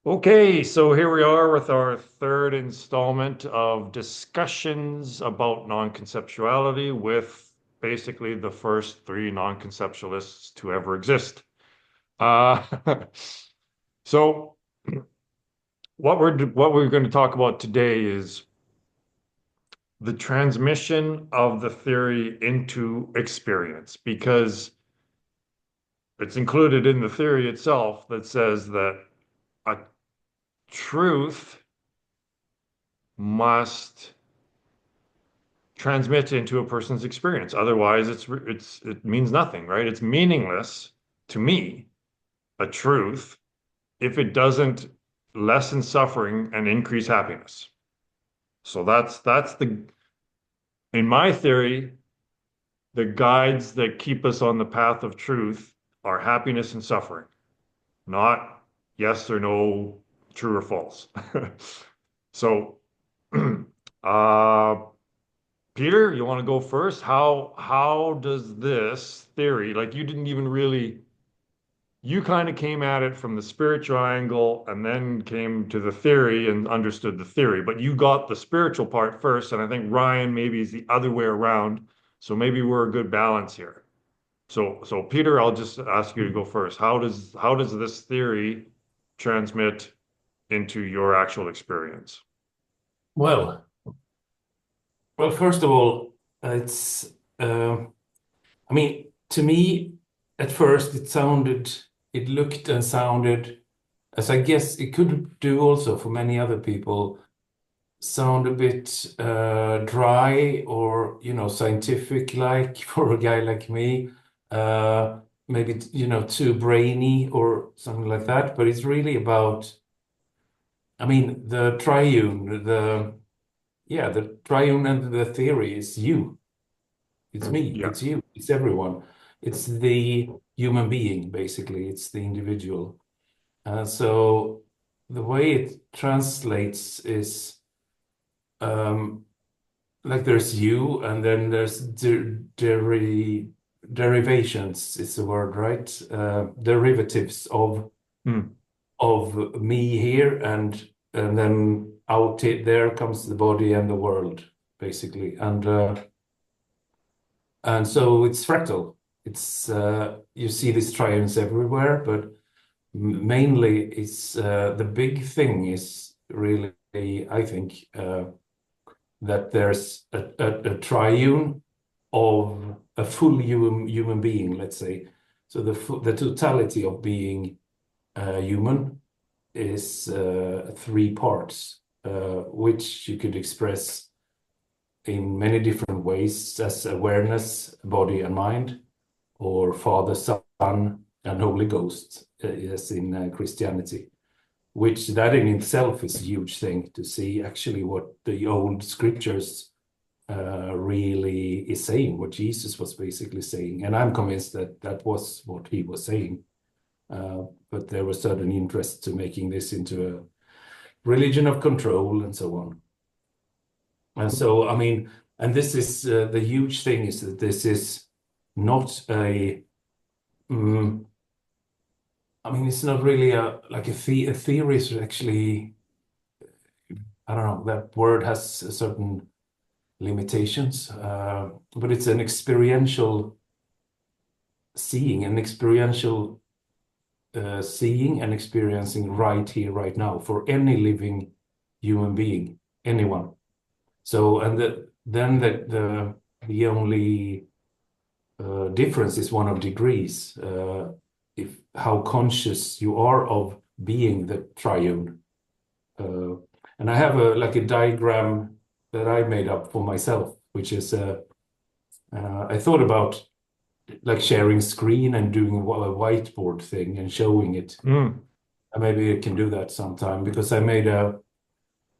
Okay, so here we are with our third installment of discussions about non-conceptuality with basically the first three non-conceptualists to ever exist. Uh, so what we're going to talk about today is the transmission of the theory into experience, because it's included in the theory itself that says that a truth must transmit into a person's experience. Otherwise, it means nothing, right? It's meaningless to me, a truth, if it doesn't lessen suffering and increase happiness. So that's the in my theory, the guides that keep us on the path of truth are happiness and suffering, not yes or no, true or false. So, uh, Peter, you want to go first? How does this theory, like you didn't even really, you kind of came at it from the spiritual angle and then came to the theory and understood the theory, but you got the spiritual part first, and I think Ryan maybe is the other way around. So maybe we're a good balance here. So Peter, I'll just ask you to go first. How does this theory transmit into your actual experience? Well, well, first of all, it's, uh, to me, at first it looked and sounded, as I guess it could do also for many other people, sound a bit dry or, scientific like for a guy like me. Maybe, too brainy or something like that. But it's really about, the triune, the triune and the theory is you. It's me, Yeah. it's you, it's everyone. It's the human being, basically. It's the individual. So the way it translates is um, like there's you, and then there's derivations, is the word, right? Derivatives Hmm. of me here, and then there comes the body and the world, basically. And so it's fractal. It's you see these triumphs everywhere, but mainly it's the big thing is really, I think, that there's a triune of a full human being, let's say. So the totality of being human is three parts, which you could express in many different ways as awareness, body and mind, or Father, Son, and Holy Ghost, as in Christianity, which that in itself is a huge thing to see actually what the old scriptures really is saying, what Jesus was basically saying. And I'm convinced that that was what he was saying. But there was certain interest to making this into a religion of control and so on. And so, and this is the huge thing is that this is not mm, it's not really like a theory is actually, I don't know, that word has certain limitations, but it's an experiential seeing, an experiential seeing and experiencing right here, right now for any living human being, anyone. So, and then the only difference is one of degrees, if how conscious you are of being the triune. Uh, and I have a diagram that I made up for myself, which is I thought about like sharing screen and doing a whiteboard thing and showing it. Hmm. And maybe I can do that sometime because I made a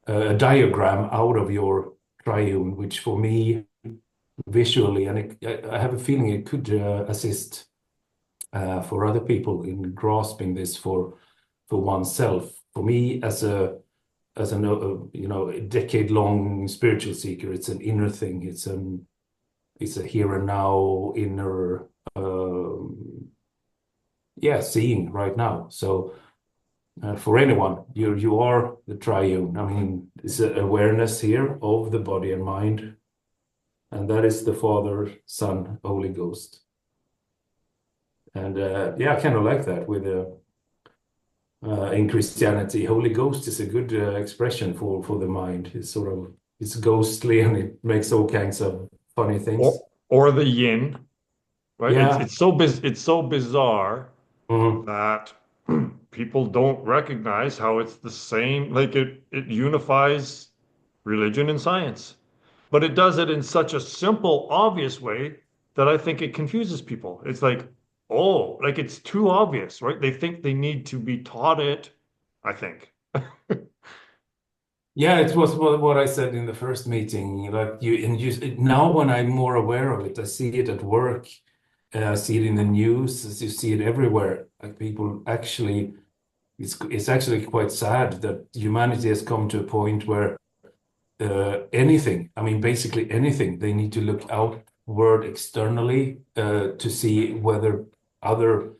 diagram out of your triune, which for me visually, and I have a feeling it could assist for other people in grasping this for oneself. For me, as a a decade-long spiritual seeker, it's an inner thing. It's a here and now inner, yeah, seeing right now. So for anyone. You are the triune. I mean, it's an awareness here of the body and mind, and that is the Father, Son, Holy Ghost. And yeah, I kind of like that with in Christianity, Holy Ghost is a good expression for the mind. It's ghostly and it makes all kinds of funny things. or the yin, right? Yeah. It's so bizarre Mhm. that people don't recognize how it's the same, like it unifies religion and science. But it does it in such a simple, obvious way that I think it confuses people. It's like, oh, like it's too obvious, right? They think they need to be taught it, I think. Yeah, it was what I said in the first meeting. Like now when I'm more aware of it, I see it at work, I see it in the news, as you see it everywhere. Like people actually, it's actually quite sad that humanity has come to a point where anything, I mean, basically anything, they need to look outward externally to see whether other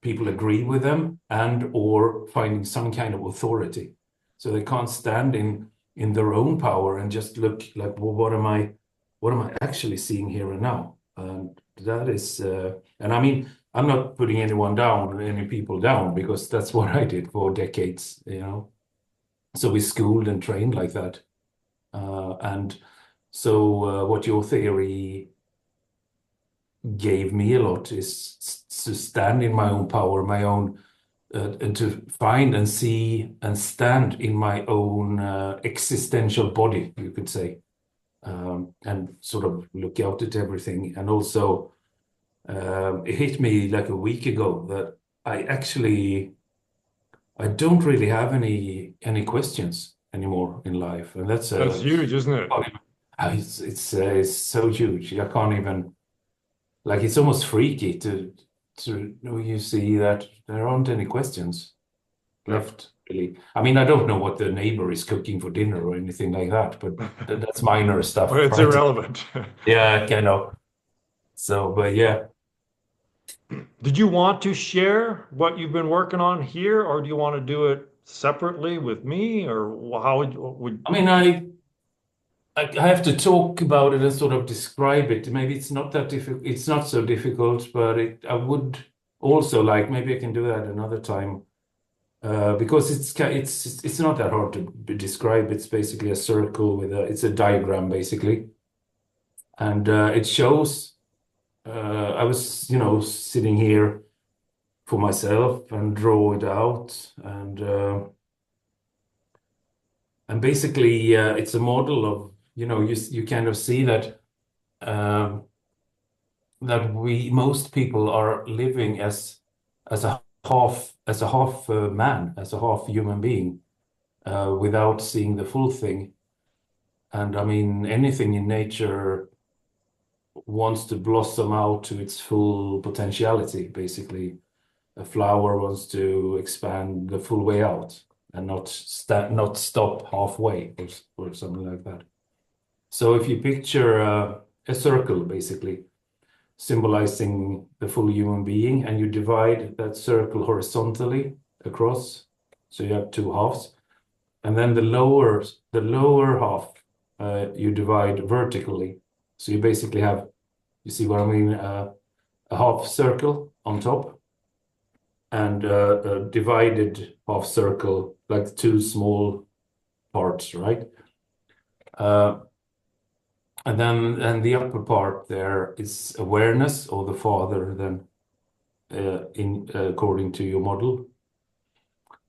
people agree with them and or finding some kind of authority. So they can't stand in their own power and just look like, well, what am I actually seeing here and now? And that is, and I mean, I'm not putting anyone down, any people down, because that's what I did for decades, you know. So we schooled and trained like that. And so, what your theory gave me a lot is to stand in my own power, my own, and to find and see and stand in my own existential body, you could say, and sort of look out at everything. And also, it hit me like a week ago that I don't really have any questions anymore in life, and that's That's huge, isn't it? it's so huge. I can't even like it's almost freaky to you see that there aren't any questions Yeah. left really. I mean, I don't know what the neighbor is cooking for dinner or anything like that, but that's minor But stuff, it's right? irrelevant. Yeah, kind of. So, but yeah. Did you want to share what you've been working on here, or do you want to do it separately with me, or how would I mean, I have to talk about it and sort of describe it. Maybe it's not that difficult. It's not so difficult, but I would also like maybe I can do that another time because it's not that hard to describe. It's basically a circle with it's a diagram basically, and it shows. I was sitting here for myself and draw it out, and basically it's a model of you kind of see that. Um, that we most people are living as a half man, as a half human being, without seeing the full thing. And I mean, anything in nature wants to blossom out to its full potentiality, basically. A flower wants to expand the full way out and not stop halfway or something like that. So if you picture a circle, basically, symbolizing the full human being, and you divide that circle horizontally across. So you have two halves, and then the lower half you divide vertically. So you basically have, you see what I mean, a half circle on top and a divided half circle, like two small parts, right? Uh, and the upper part there is awareness of the Father, then in according to your model.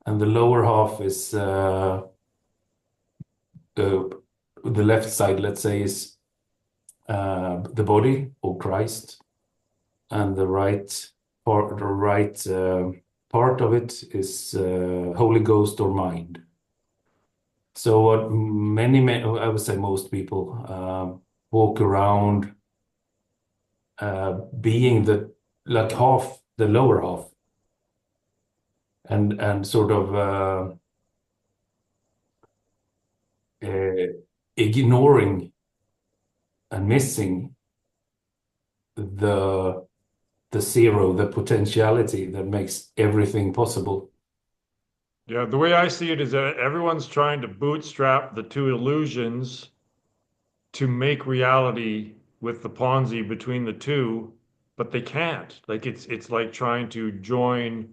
And the lower half is the left side, let's say, is the body of Christ, and the right part of it is Holy Ghost or mind. So what I would say most people walk around being the like half, the lower half, and sort of ignoring and missing the the zero, the potentiality that makes everything possible. Yeah, the way I see it is that everyone's trying to bootstrap the two illusions to make reality with the Ponzi between the two, but they can't. Like it's like trying to join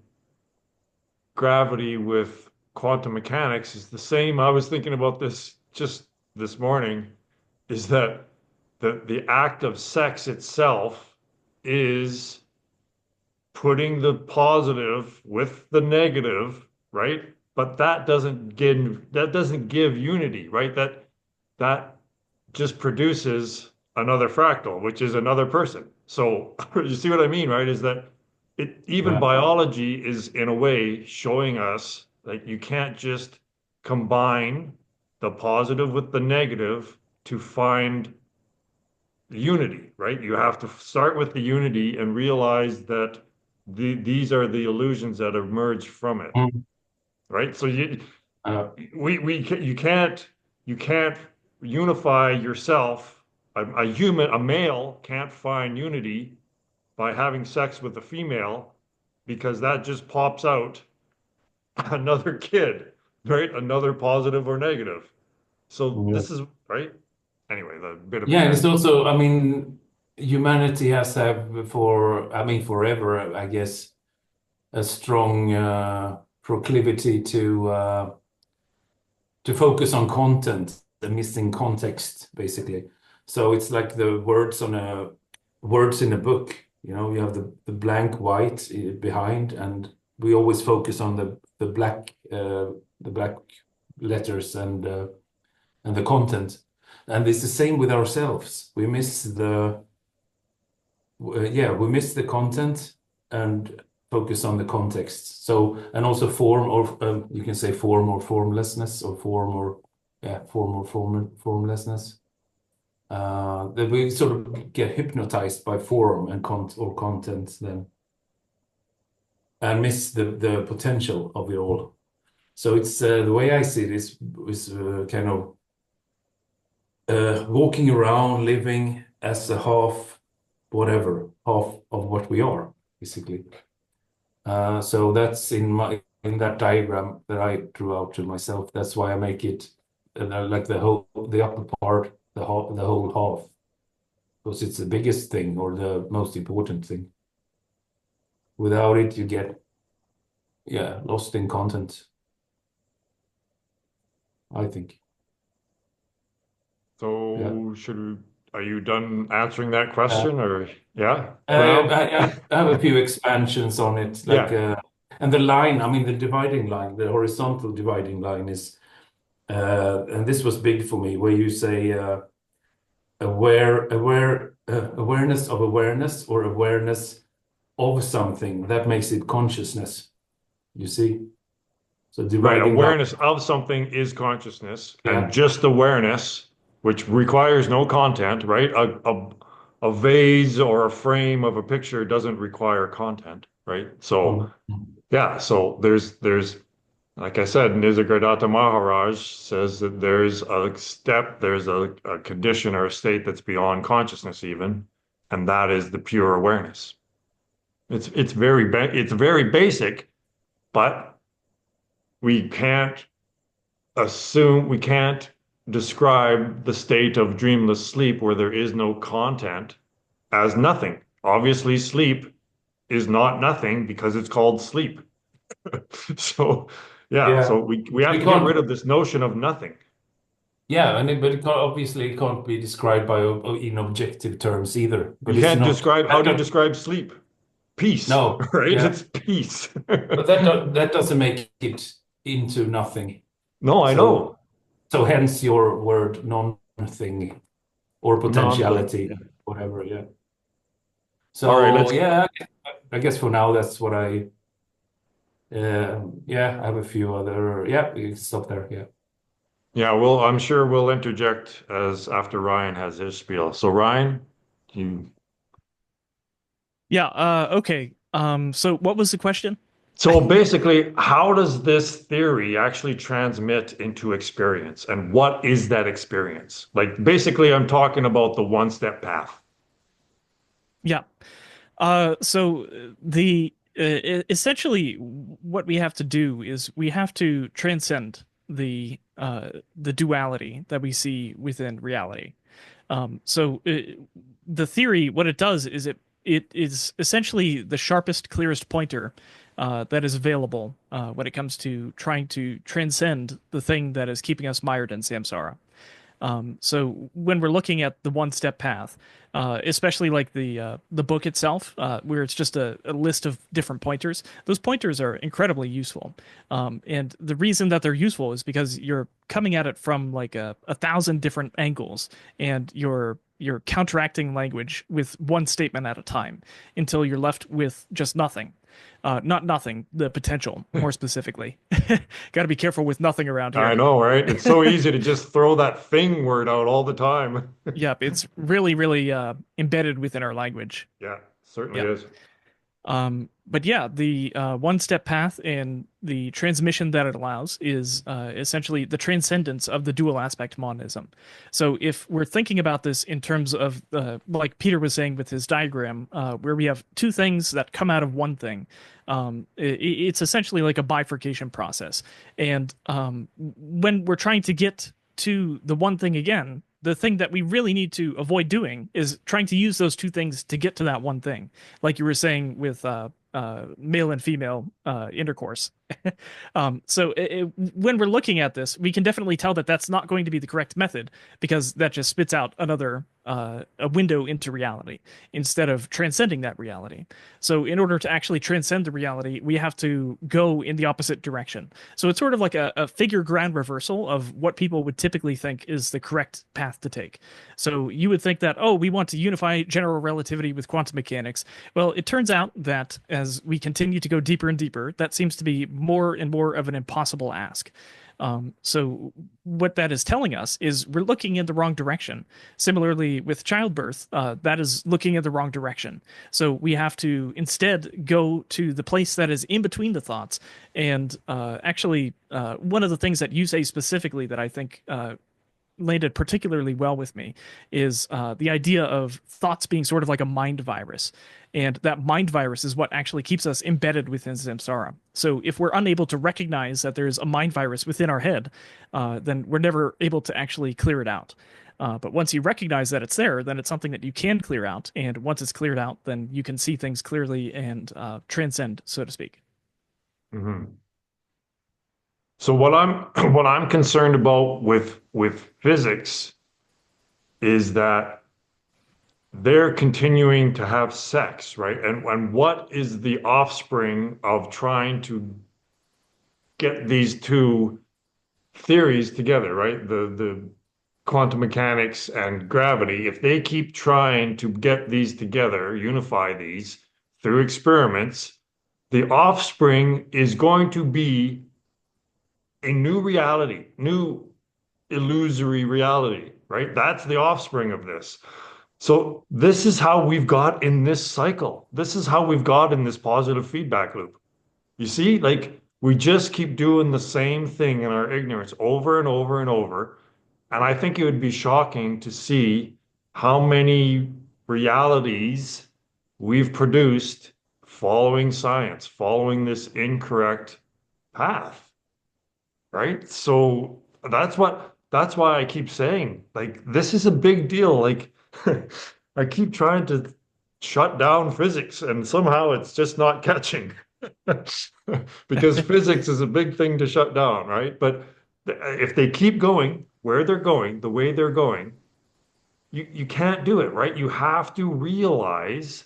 gravity with quantum mechanics is the same. I was thinking about this just this morning, is that the act of sex itself is putting the positive with the negative, right? But that doesn't give unity, right? That just produces another fractal, which is another person. So you see what I mean, right? Is that it even Yeah. biology is in a way showing us like you can't just combine the positive with the negative to find unity, right? You have to start with the unity and realize that these are the illusions that emerge from it, Mm. right? So Uh, you can't unify yourself. A human, a male can't find unity by having sex with a female because that just pops out another kid, right? Another positive or negative. So yeah. this is right. Anyway, the bit of a Yeah, and it's tangent. also, I mean, humanity has have for, I mean, forever, I guess, a strong proclivity to focus on content, the missing context, basically. So it's like the words in a book. You know, you have the blank white behind, and we always focus on the black letters and the content. And it's the same with ourselves. We miss the content and focus on the context. So, and also form, or you can say form or formlessness, or formlessness. That we sort of get hypnotized by form and content then, and miss the potential of it all. So it's the way I see it is kind of walking around, living as a half of what we are, basically. So that's in that diagram that I drew out to myself. That's why I make it like the upper part, the whole half, because it's the biggest thing or the most important thing. Without it, you get lost in content, I think. Yeah. So are you done answering that Uh, question or yeah, for now? I have a few expansions on it, like Yeah. and the line. I mean, the dividing line, the horizontal dividing line is, and this was big for me, where you say awareness of awareness or awareness of something that makes it consciousness. You see, so Right. dividing line. Awareness of something is consciousness, and Yeah. just awareness, which requires no content, right? A vase or a frame of a picture doesn't require content, right? So Mm. yeah, so there's like I said, Nisargadatta Maharaj says that there's a condition or a state that's beyond consciousness even, and that is the pure awareness. It's very basic, but we can't describe the state of dreamless sleep where there is no content as nothing. Obviously, sleep is not nothing because it's called sleep. So, yeah, Yeah. so we have We to get rid can't. of this notion of nothing. Yeah, but obviously it can't be described in objective terms either. You But it's can't not. describe, how That do you don't, describe sleep? Peace, no. right? Yeah. It's peace. But that doesn't make it into nothing. No, I So know. so hence your word non-thing or Non-thing. potentiality, Yeah. whatever. Yeah. All right, So yeah, I guess for now that's what I. Yeah, I have a few other. Yeah, we can stop there. Yeah. yeah, well, I'm sure we'll interject as after Ryan has his spiel. So Ryan, you Yeah, okay. So what was the question? so basically, how does this theory actually transmit into experience? And what is that experience? Like basically, I'm talking about the one-step path. Yeah. So the essentially what we have to do is we have to transcend the duality that we see within reality. The theory, what it does is it is essentially the sharpest, clearest pointer that is available when it comes to trying to transcend the thing that is keeping us mired in samsara. So when we're looking at the one-step path, especially like the book itself, where it's just a list of different pointers, those pointers are incredibly useful. And the reason that they're useful is because you're coming at it from like a thousand different angles, and you're counteracting language with one statement at a time until you're left with just nothing. Not nothing, the potential, more specifically. Got to be careful with nothing around I here. know, right? It's so easy to just throw that thing word out all the time. Yep, it's really, really embedded within our language. Yeah, certainly Yep. is. But yeah, the one-step path and the transmission that it allows is essentially the transcendence of the dual aspect monism. So if we're thinking about this in terms of, like Peter was saying with his diagram, where we have two things that come out of one thing, it's essentially like a bifurcation process. And when we're trying to get to the one thing again, the thing that we really need to avoid doing is trying to use those two things to get to that one thing, like you were saying with male and female intercourse. When we're looking at this, we can definitely tell that that's not going to be the correct method, because that just spits out another a window into reality instead of transcending that reality. So in order to actually transcend the reality, we have to go in the opposite direction. So it's sort of like a figure ground reversal of what people would typically think is the correct path to take. So you would think that, oh, we want to unify general relativity with quantum mechanics. Well, it turns out that as we continue to go deeper and deeper, that seems to be more and more of an impossible ask. So what that is telling us is we're looking in the wrong direction. Similarly, with childbirth, that is looking in the wrong direction. So we have to instead go to the place that is in between the thoughts. And one of the things that you say specifically that I think landed particularly well with me is the idea of thoughts being sort of like a mind virus. And that mind virus is what actually keeps us embedded within samsara. So if we're unable to recognize that there's a mind virus within our head, then we're never able to actually clear it out. But once you recognize that it's there, then it's something that you can clear out. And once it's cleared out, then you can see things clearly and transcend, so to speak. Mhm. So what I'm what I'm concerned about with physics is that they're continuing to have sex, right? And what is the offspring of trying to get these two theories together, right? The quantum mechanics and gravity, if they keep trying to get these together, unify these through experiments, the offspring is going to be a new reality, new illusory reality, right? That's the offspring of this. So this is how we've got in this cycle. This is how we've got in this positive feedback loop. You see, like we just keep doing the same thing in our ignorance over and over and over. And I think it would be shocking to see how many realities we've produced following science, following this incorrect path, right? So that's why I keep saying, like, this is a big deal. Like, I keep trying to shut down physics, and somehow it's just not catching. Because physics is a big thing to shut down, right? But if they keep going where they're going, the way they're going, you can't do it, right? You have to realize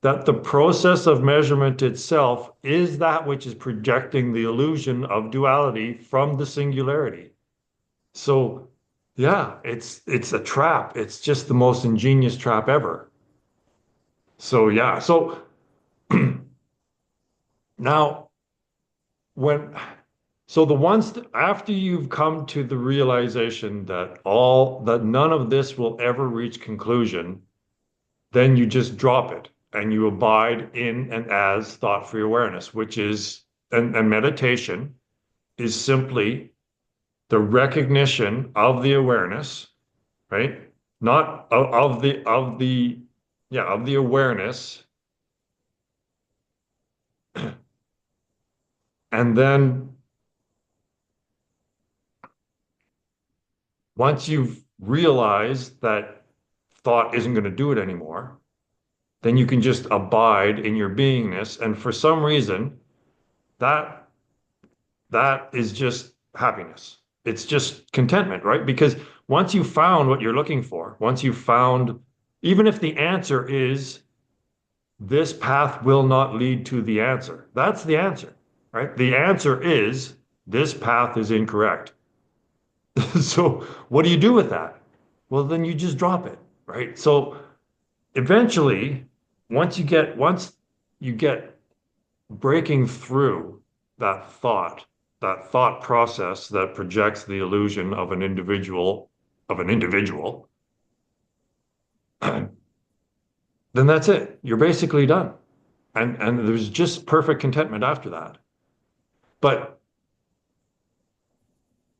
that the process of measurement itself is that which is projecting the illusion of duality from the singularity. So, yeah, it's a trap. It's just the most ingenious trap ever. So, yeah. So now when so the ones after you've come to the realization that none of this will ever reach conclusion, then you just drop it and you abide in and as thought-free awareness, which is and meditation is simply the recognition of the awareness, right? Not of the awareness And then once you've realized that thought isn't going to do it anymore, then you can just abide in your beingness. And for some reason, that that is just happiness. It's just contentment, right? Because once you found what you're looking for, once you found, even if the answer is this path will not lead to the answer, that's the answer, right? The answer is this path is incorrect. So what do you do with that? Well, then you just drop it, right? So eventually, once you get breaking through that thought process that projects the illusion of an individual, then that's it. You're basically done. And there's just perfect contentment after that. But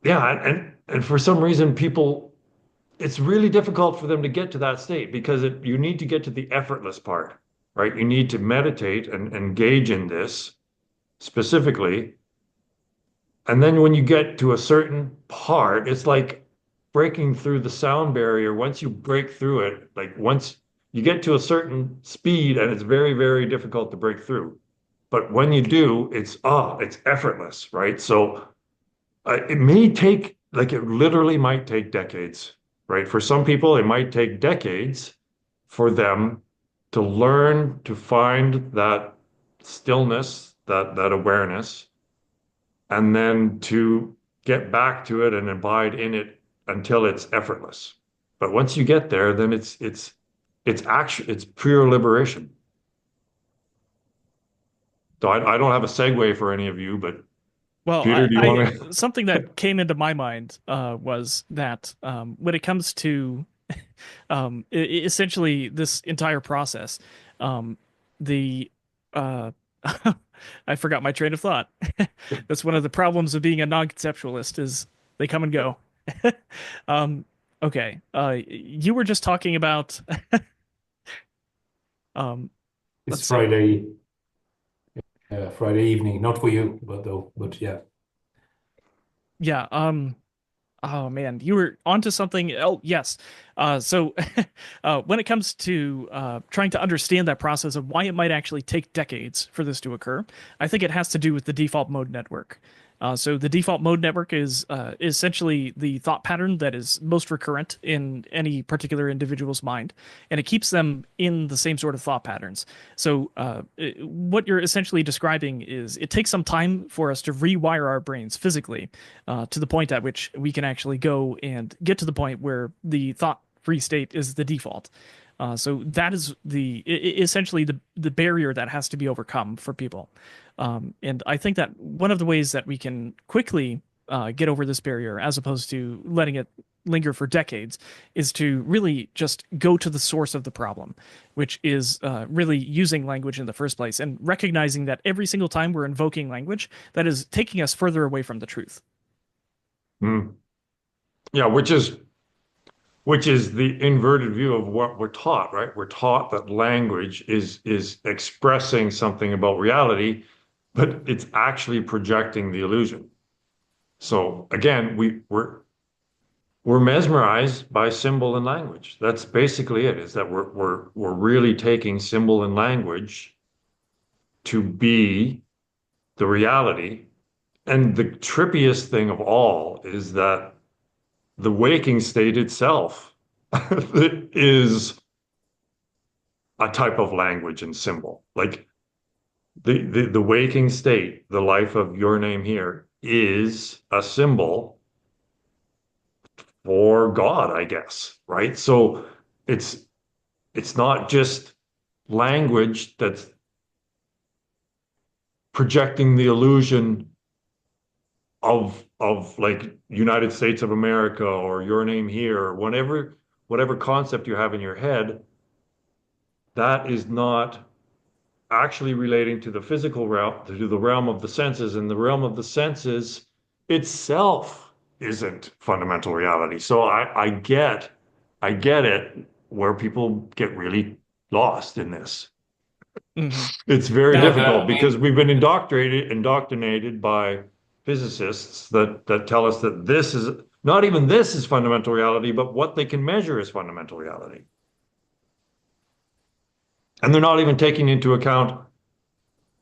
yeah, and for some reason people it's really difficult for them to get to that state because you need to get to the effortless part, right? You need to meditate and engage in this specifically. And then when you get to a certain part, it's like breaking through the sound barrier. Once you break through it, like once you get to a certain speed and it's very, very difficult to break through. But when you do, it's effortless, right? So it may take, like it literally might take decades, right? For some people, it might take decades for them to learn to find that stillness, that awareness, and then to get back to it and abide in it until it's effortless. But once you get there, then it's pure liberation. So I don't have a segue for any of you, but Well, Peter, do you want to? something that came into my mind was that when it comes to essentially this entire process, the uh, I forgot my train of thought. That's one of the problems of being a non-conceptualist is they come and go. Um, okay, you were just talking about um, let's It's see. Friday evening, not for you, but yeah. Yeah, oh man, you were onto something. Oh, yes. So when it comes to trying to understand that process of why it might actually take decades for this to occur, I think it has to do with the default mode network. So the default mode network is essentially the thought pattern that is most recurrent in any particular individual's mind, and it keeps them in the same sort of thought patterns. So what you're essentially describing is it takes some time for us to rewire our brains physically to the point at which we can actually go and get to the point where the thought free state is the default. So that is essentially the barrier that has to be overcome for people. And I think that one of the ways that we can quickly get over this barrier, as opposed to letting it linger for decades, is to really just go to the source of the problem, which is really using language in the first place and recognizing that every single time we're invoking language, that is taking us further away from the truth. Hmm. Yeah, which is the inverted view of what we're taught, right? We're taught that language is expressing something about reality, but it's actually projecting the illusion. So again, we're mesmerized by symbol and language. That's basically it, is that we're really taking symbol and language to be the reality. And the trippiest thing of all is that the waking state itself is a type of language and symbol. Like the waking state, the life of your name here, is a symbol for God, I guess, right? So it's it's not just language that's projecting the illusion of like United States of America or your name here or whatever concept you have in your head, that is not actually relating to the physical realm, to the realm of the senses, and the realm of the senses itself isn't fundamental reality. So I get it where people get really lost in this. Hmm. It's very No, difficult I because mean, we've been indoctrinated by physicists that tell us that this is not even this is fundamental reality, but what they can measure is fundamental reality. And they're not even taking into account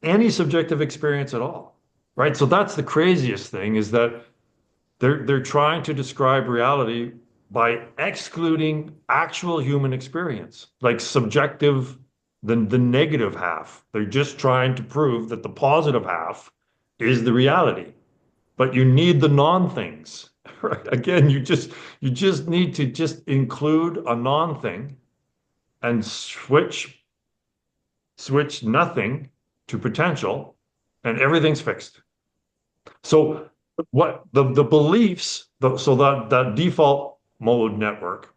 any subjective experience at all. Right? So that's the craziest thing is that they're trying to describe reality by excluding actual human experience, like subjective, the negative half. They're just trying to prove that the positive half is the reality. But you need the non-things, right? Again, you just need to just include a non-thing and switch nothing to potential, and everything's fixed. So what the beliefs, so that default mode network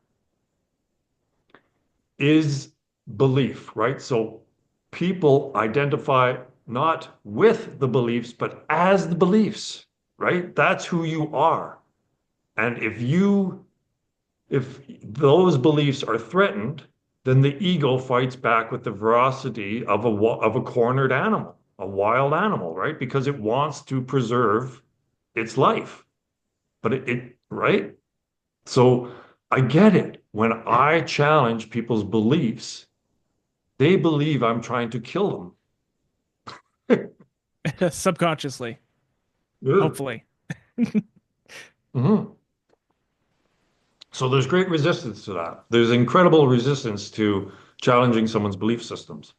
is belief, right? So people identify not with the beliefs, but as the beliefs, right? That's who you are. And if those beliefs are threatened, then the ego fights back with the ferocity of a cornered animal, a wild animal, right? Because it wants to preserve its life. But right? So I get it. When I challenge people's beliefs, they believe I'm trying to kill them. Subconsciously, Ugh. hopefully. Mhm. So there's great resistance to that. There's incredible resistance to challenging someone's belief systems.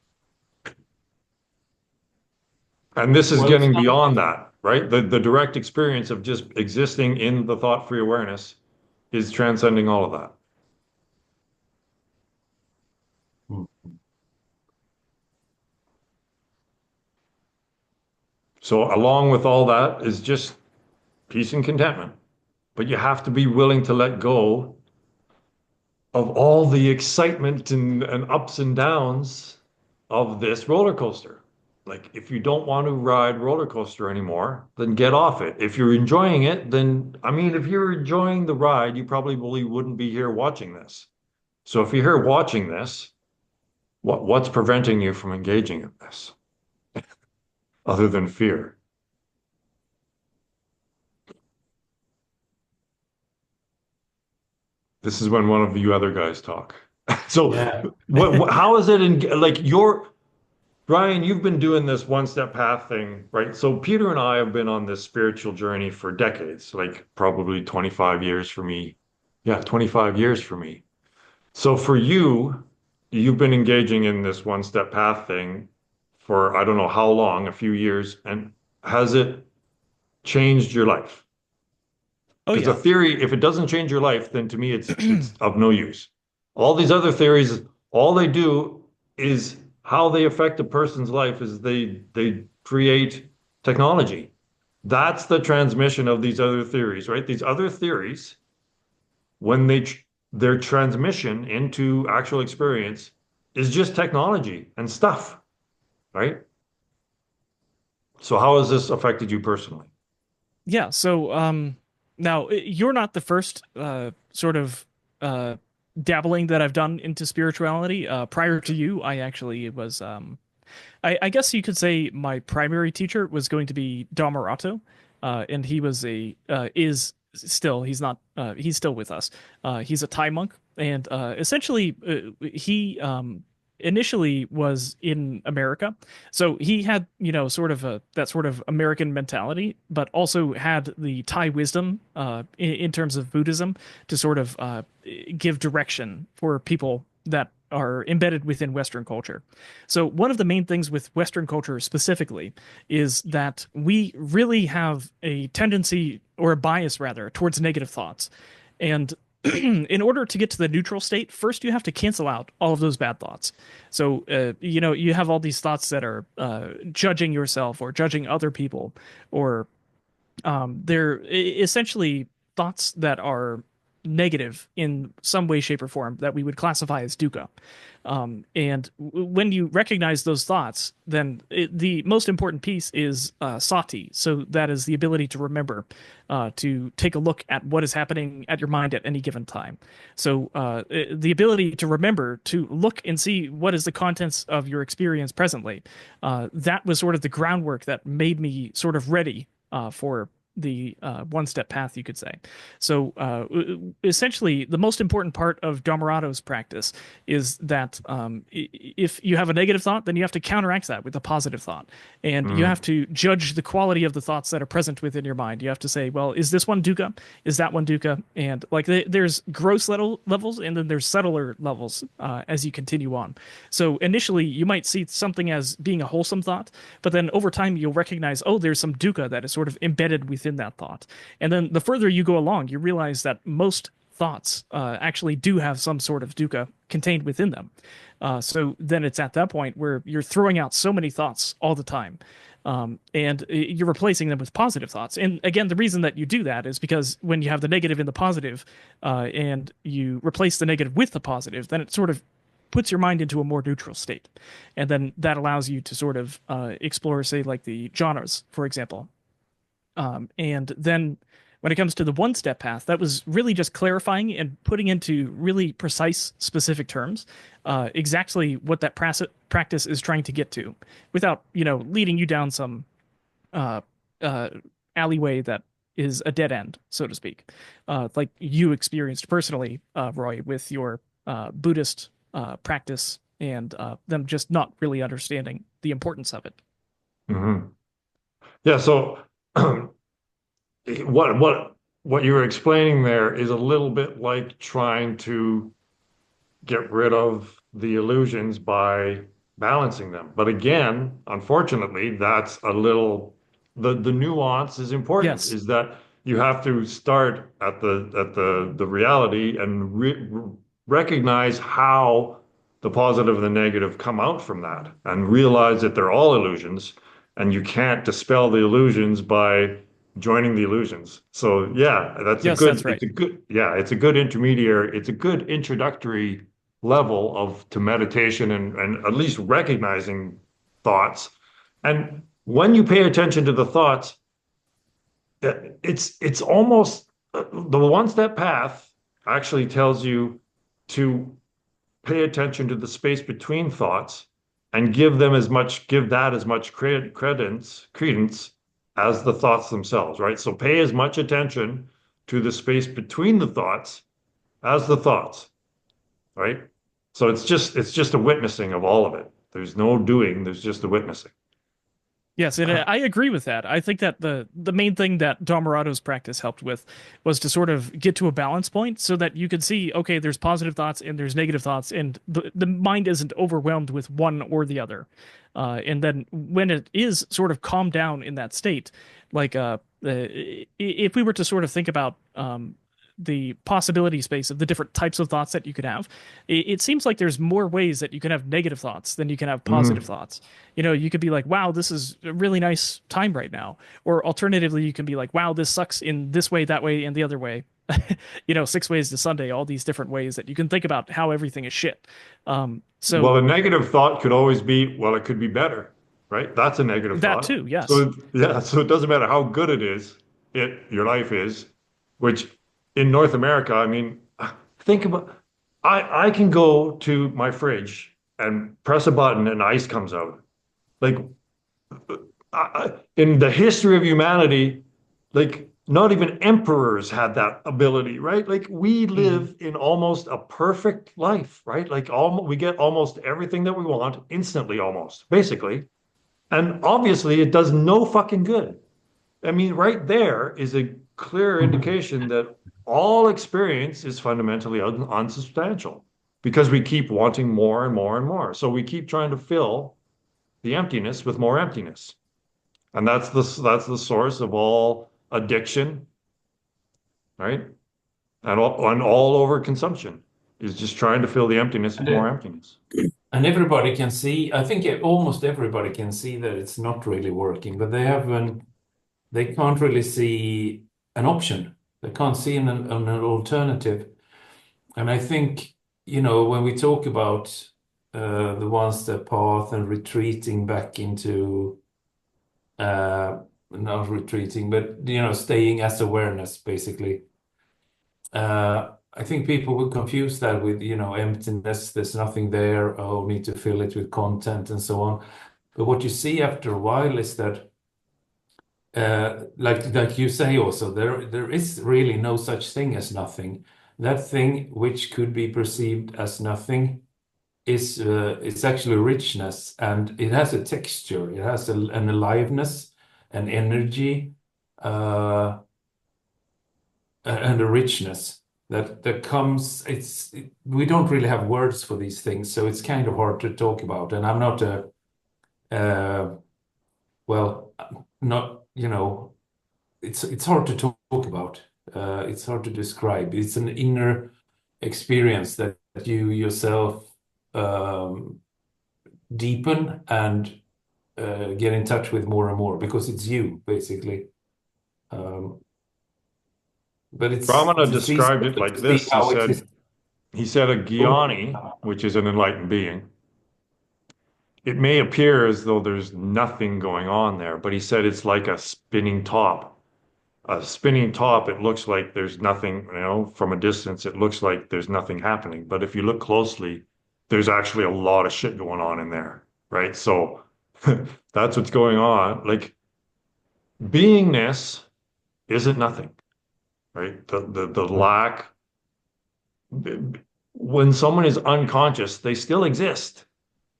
And this is well, getting beyond that, right? The direct experience of just existing in the thought-free awareness is transcending all of that. So along with all that is just peace and contentment. But you have to be willing to let go of all the excitement and ups and downs of this roller coaster. Like, if you don't want to ride roller coaster anymore, then get off it. If you're enjoying it, then, I mean, if you're enjoying the ride, you probably wouldn't be here watching this. So if you're here watching this, what's preventing you from engaging in this other than fear? This is when one of you other guys talk. So yeah. how is it in like your Brian, you've been doing this one step path thing, right? So Peter and I have been on this spiritual journey for decades, like probably 25 years for me. Yeah, 25 years for me. So for you, you've been engaging in this one step path thing for I don't know how long, a few years, and has it changed your life? Oh Because a yeah. theory, if it doesn't change your life, then to me it's of no use. All these other theories, all they do is how they affect a person's life is they create technology. That's the transmission of these other theories, right? These other theories, when their transmission into actual experience is just technology and stuff, right? So how has this affected you personally? Yeah, so now you're not the first sort of uh dabbling that I've done into spirituality. Prior to you, I actually was I guess you could say my primary teacher was going to be Dhammarato, and he was a is still he's still with us. He's a Thai monk, and essentially he initially was in America, so he had sort of a that sort of American mentality, but also had the Thai wisdom in terms of Buddhism to sort of give direction for people that are embedded within Western culture. So, one of the main things with Western culture specifically is that we really have a tendency, or a bias rather, towards negative thoughts. And in order to get to the neutral state, first you have to cancel out all of those bad thoughts. So, you have all these thoughts that are judging yourself or judging other people, or they're essentially thoughts that are negative in some way, shape, or form that we would classify as dukkha. And when you recognize those thoughts, then the most important piece is sati. So that is the ability to remember, to take a look at what is happening at your mind at any given time. So the ability to remember, to look and see what is the contents of your experience presently, that was sort of the groundwork that made me sort of ready for the one-step path, you could say. So essentially, the most important part of Dhammarado's practice is that if you have a negative thought, then you have to counteract that with a positive thought. And you have to judge the quality of the thoughts that are present within your mind. You have to say, well, is this one dukkha? Is that one dukkha? And like there's gross levels, and then there's subtler levels as you continue on. So initially, you might see something as being a wholesome thought, but then over time, you'll recognize, oh, there's some dukkha that is sort of embedded within that thought. And then the further you go along, you realize that most thoughts actually do have some sort of dukkha contained within them. So then it's at that point where you're throwing out so many thoughts all the time. And you're replacing them with positive thoughts. And again, the reason that you do that is because when you have the negative and the positive, and you replace the negative with the positive, then it sort of puts your mind into a more neutral state. And then that allows you to sort of explore, say, like the jhanas, for example. And then when it comes to the one-step path, that was really just clarifying and putting into really precise, specific terms exactly what that practice is trying to get to, without, leading you down some alleyway that is a dead end, so to speak, like you experienced personally, Roy, with your Buddhist practice and them just not really understanding the importance of it. Mm-hmm. Yeah. So what you were explaining there is a little bit like trying to get rid of the illusions by balancing them. But again, unfortunately, that's a little the nuance is important, Yes. is that you have to start at the reality and recognize how the positive and the negative come out from that, and realize that they're all illusions, and you can't dispel the illusions by joining the illusions. So yeah, Yes, that's right. it's a good intermediary, it's a good introductory level to meditation, and at least recognizing thoughts. And when you pay attention to the thoughts, it's almost the one-step path actually tells you to pay attention to the space between thoughts and give that as much credence as the thoughts themselves, right? So pay as much attention to the space between the thoughts as the thoughts, right? So it's just a witnessing of all of it. There's no doing, there's just a witnessing. Yes, and I agree with that. I think that the main thing that Dhammarado's practice helped with was to sort of get to a balance point so that you could see, okay, there's positive thoughts and there's negative thoughts, and the mind isn't overwhelmed with one or the other. And then when it is sort of calmed down in that state, like if we were to sort of think about the possibility space of the different types of thoughts that you could have, it seems like there's more ways that you can have negative thoughts than you can have positive thoughts. You could be like, wow, this is a really nice time right now. Or alternatively, you can be like, wow, this sucks in this way, that way, and the other way. 6 ways to Sunday, all these different ways that you can think about how everything is shit. Well, a negative thought could always be, well, it could be better, right? That's a negative that thought. too, yes. So yeah, so it doesn't matter how good your life is, which in North America, I mean, think about, I can go to my fridge and press a button and ice comes out. Like in the history of humanity, like not even emperors had that ability, right? Like we live in almost a perfect life, right? Like we get almost everything that we want instantly, almost, basically. And obviously it does no fucking good. I mean, right there is a clear indication that all experience is fundamentally unsubstantial, because we keep wanting more and more and more. So we keep trying to fill the emptiness with more emptiness. And that's the source of all addiction, right? And all over consumption is just trying to fill the emptiness with more emptiness. And everybody can see, I think almost everybody can see that it's not really working, but they can't really see an option. They can't see an alternative. And I think, when we talk about the one-step path and retreating back into, not retreating, but, staying as awareness, basically. I think people would confuse that with, emptiness, there's nothing there, oh, need to fill it with content and so on. But what you see after a while is that, like you say also, there is really no such thing as nothing. That thing which could be perceived as nothing is it's actually richness, and it has a texture, it has an aliveness, an energy, and a richness that comes. We don't really have words for these things, so it's kind of hard to talk about. And I'm not well, not, it's hard to talk about. It's hard to describe. It's an inner experience that you yourself deepen and get in touch with more and more, because it's you, basically. But Brahmana it's easy described it like to see this. how it is. He said a jnani, which is an enlightened being, it may appear as though there's nothing going on there, but he said it's like a spinning top. A spinning top, it looks like there's nothing, from a distance, it looks like there's nothing happening. But if you look closely, there's actually a lot of shit going on in there, right? So that's what's going on. Like, beingness isn't nothing, right? The lack, when someone is unconscious, they still exist,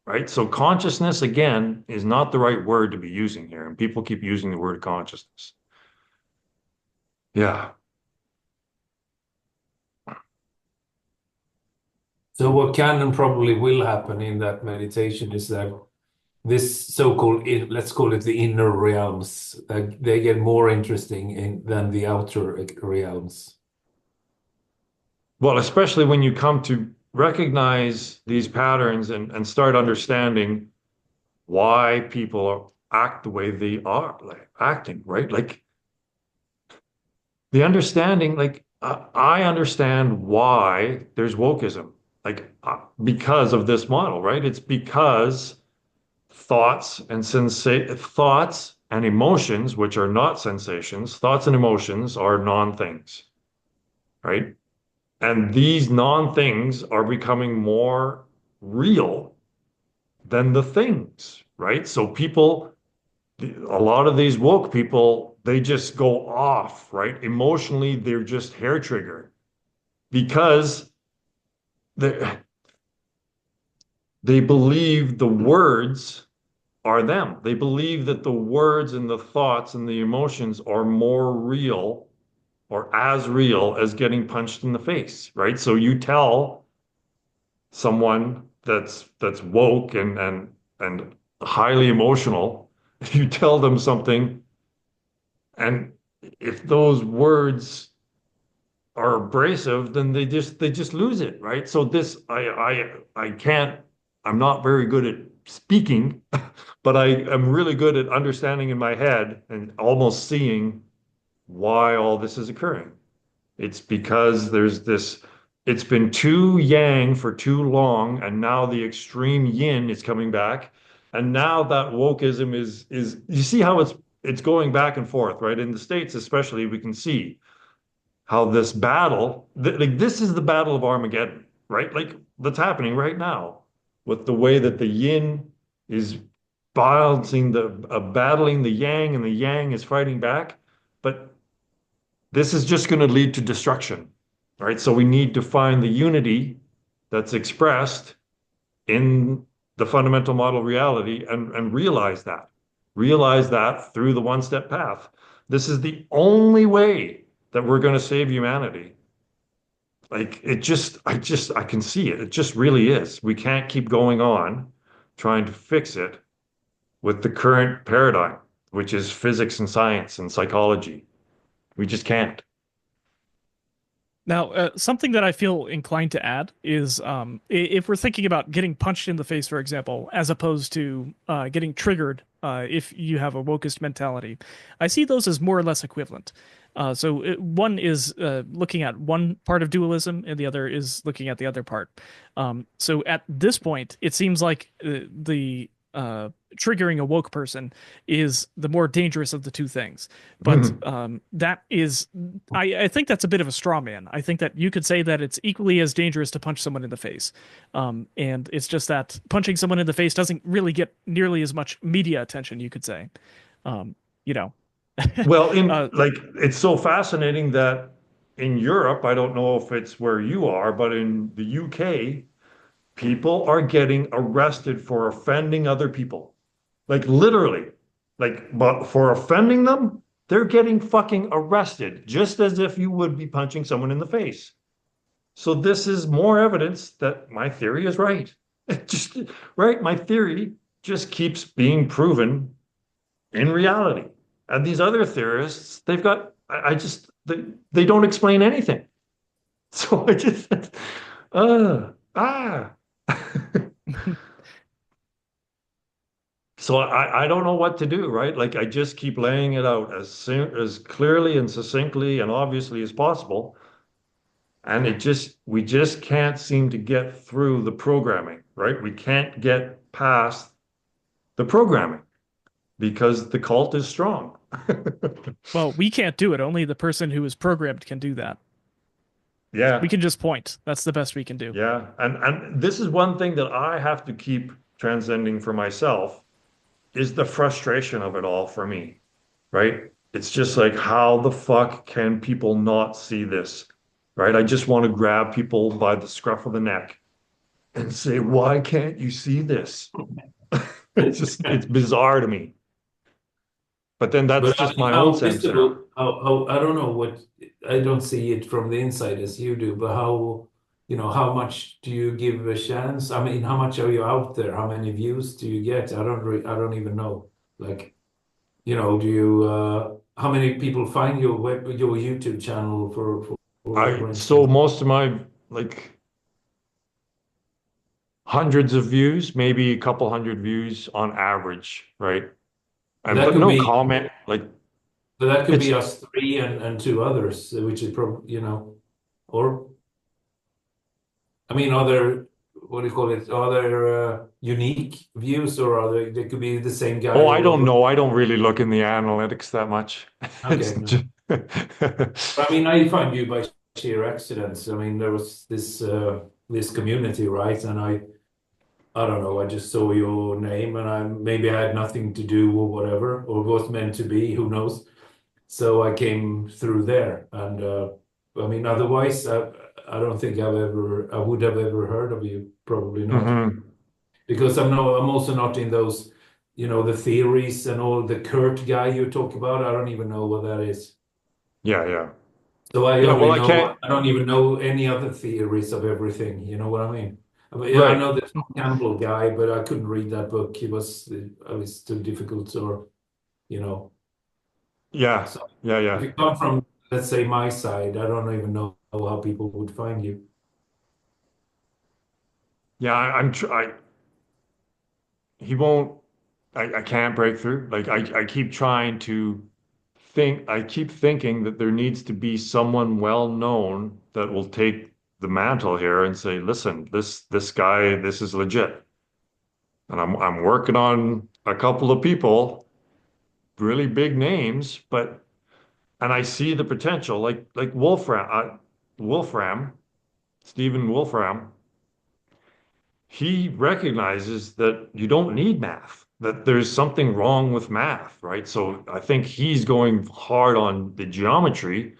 right? So consciousness, again, is not the right word to be using here. And people keep using the word consciousness. Yeah. So what can and probably will happen in that meditation is that this so-called, let's call it the inner realms, they get more interesting than the outer realms. Well, especially when you come to recognize these patterns and start understanding why people act the way they are, like acting, right? Like the understanding, like I understand why there's wokeism, like because of this model, right? It's because thoughts and emotions, which are not sensations, thoughts and emotions are non-things, right? And these non-things are becoming more real than the things, right? So a lot of these woke people, they just go off, right? Emotionally, they're just hair triggered because they they believe the words are them. They believe that the words and the thoughts and the emotions are more real or as real as getting punched in the face, right? So you tell someone that's woke and highly emotional, you tell them something, and if those words are abrasive, then they just lose it, right? So this I can't, I'm not very good at speaking, but I am really good at understanding in my head and almost seeing why all this is occurring. It's because it's been too yang for too long, and now the extreme yin is coming back. And now that wokeism is you see how it's going back and forth, right? In the States, especially, we can see how this battle, like this is the battle of Armageddon, right? Like that's happening right now with the way that the yin is battling the yang, and the yang is fighting back. But this is just going to lead to destruction, right? So we need to find the unity that's expressed in the fundamental model reality and realize that through the one step path. This is the only way that we're going to save humanity. Like I can see it. It just really is. We can't keep going on trying to fix it with the current paradigm, which is physics and science and psychology. We just can't. Now, something that I feel inclined to add is if we're thinking about getting punched in the face, for example, as opposed to getting triggered if you have a wokist mentality, I see those as more or less equivalent. One is looking at one part of dualism, and the other is looking at the other part. So at this point, it seems like the triggering a woke person is the more dangerous of the two things. But that is, I think that's a bit of a straw man. I think that you could say that it's equally as dangerous to punch someone in the face. And it's just that punching someone in the face doesn't really get nearly as much media attention, you could say. You know. Well, in uh, like it's so fascinating that in Europe, I don't know if it's where you are, but in the UK, people are getting arrested for offending other people. Like literally. Like, but for offending them, they're getting fucking arrested, just as if you would be punching someone in the face. So this is more evidence that my theory is right. Just right, my theory just keeps being proven in reality. And these other theorists, they've got, I just, they don't explain anything. So I just, ah. So I don't know what to do, right? Like I just keep laying it out as clearly and succinctly and obviously as possible. And we just can't seem to get through the programming, right? We can't get past the programming because the cult is strong. well, we can't do it. Only the person who is programmed can do that. We Yeah, can just point. That's the best we can do. yeah. And this is one thing that I have to keep transcending for myself is the frustration of it all for me, right? It's just like, how the fuck can people not see this, right? I just want to grab people by the scruff of the neck and say, why can't you see this? It's just, it's bizarre to me. But then that's But I just mean, my own how sense of it. visible, I don't know what, I don't see it from the inside as you do, but how, how much do you give a chance? I mean, how much are you out there? How many views do you get? I don't even know. Like, do you, how many people find your YouTube channel for So instance? most of my like hundreds of views, maybe a couple hundred views on average, right? And That but could no be, comment, like but that could it's be us three and two others, which is probably, or I mean, what do you call it? Are there unique views or they could be the same guy oh, I all don't over? know. I don't really look in the analytics that much. It's Okay, just no. I mean, I find you by sheer accidents. I mean, there was this community, right? And I don't know, I just saw your name and I maybe I had nothing to do or whatever, or was meant to be, who knows? So I came through there. And I mean, otherwise, I don't think I would have ever heard of you, probably not. Mhm. Because I'm also not in those, the theories and all the Kurt guy you talk about. I don't even know what that is. Yeah, yeah. So Yeah, well, I can't, I don't even know any other theories of everything. You know what I mean? Yeah, I right. know the Tom Campbell guy, but I couldn't read that book. I was too difficult, or you know. Yeah, So yeah, if yeah. you come from, let's say, my side, I don't even know how people would find you. Yeah, I'm tr he won't, I can't break through. Like I keep trying to I keep thinking that there needs to be someone well known that will take the mantle here and say, listen, this guy, this is legit. And I'm working on a couple of people, really big names, but and I see the potential, like Wolfram, Stephen Wolfram. He recognizes that you don't need math, that there's something wrong with math, right? So I think he's going hard on the geometry,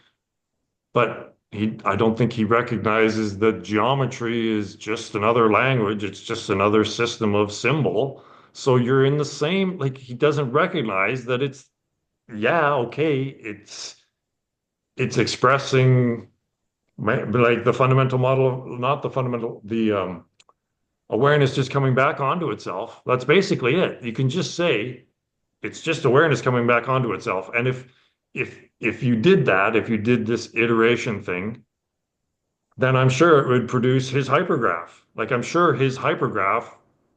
but I don't think he recognizes that geometry is just another language. It's just another system of symbol. So you're in the same, like he doesn't recognize that yeah, okay, it's expressing like the fundamental model, not the fundamental, the awareness just coming back onto itself. That's basically it. You can just say it's just awareness coming back onto itself. And if you did that, if you did this iteration thing, then I'm sure it would produce his hypergraph. Like I'm sure his hypergraph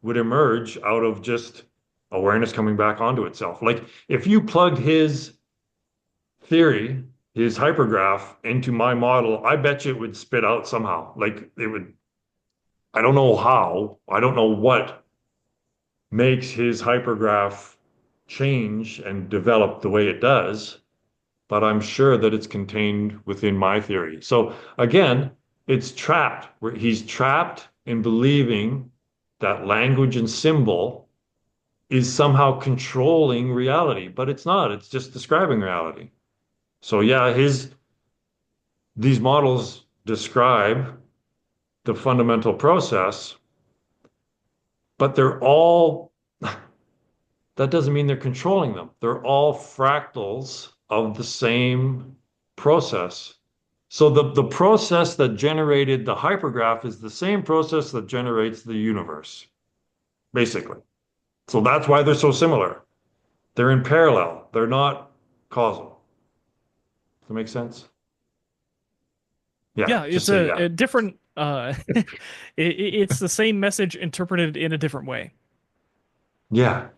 would emerge out of just awareness coming back onto itself. Like if you plugged his theory his hypergraph into my model, I bet you it would spit out somehow. Like it would, I don't know how, I don't know what makes his hypergraph change and develop the way it does, but I'm sure that it's contained within my theory. So again, it's trapped, where he's trapped in believing that language and symbol is somehow controlling reality, but it's not. It's just describing reality. So yeah, these models describe the fundamental process, but they're all, that doesn't mean they're controlling them. They're all fractals of the same process. So the process that generated the hypergraph is the same process that generates the universe, basically. So that's why they're so similar. They're in parallel. They're not causal. Does that make sense? Yeah, Yeah, just it's say yeah. a different it's the same message interpreted in a different way. Yeah.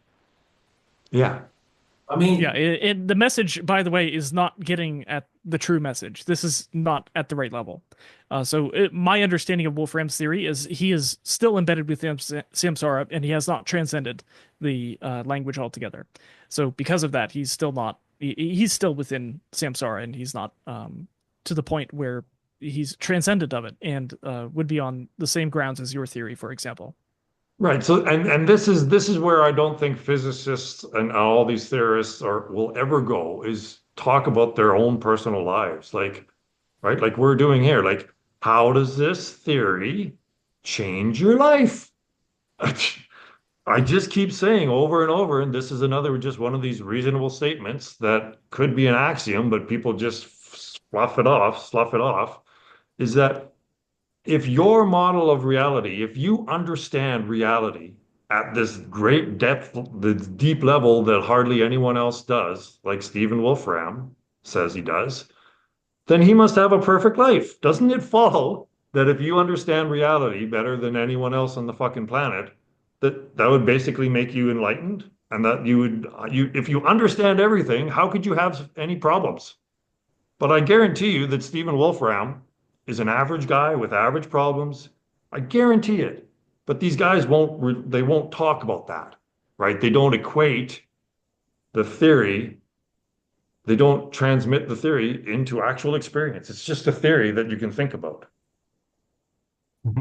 Yeah. I Yeah, mean, the message, by the way, is not getting at the true message. This is not at the right level. My understanding of Wolfram's theory is he is still embedded within Samsara, and he has not transcended the language altogether. So because of that, he's still not. He's still within Samsara, and he's not to the point where he's transcended of it, and would be on the same grounds as your theory, for example. Right. So and this is where I don't think physicists and all these theorists are will ever go is talk about their own personal lives. Like, right? Like we're doing here. Like, how does this theory change your life? I just keep saying over and over, and this is another just one of these reasonable statements that could be an axiom, but people just slough it off, is that if your model of reality, if you understand reality at this great depth, this deep level that hardly anyone else does, like Stephen Wolfram says he does, then he must have a perfect life. Doesn't it follow that if you understand reality better than anyone else on the fucking planet, that would basically make you enlightened? And that if you understand everything, how could you have any problems? But I guarantee you that Stephen Wolfram is an average guy with average problems. I guarantee it. But these guys they won't talk about that, right? They don't equate the theory, they don't transmit the theory into actual experience. It's just a theory that you can think about.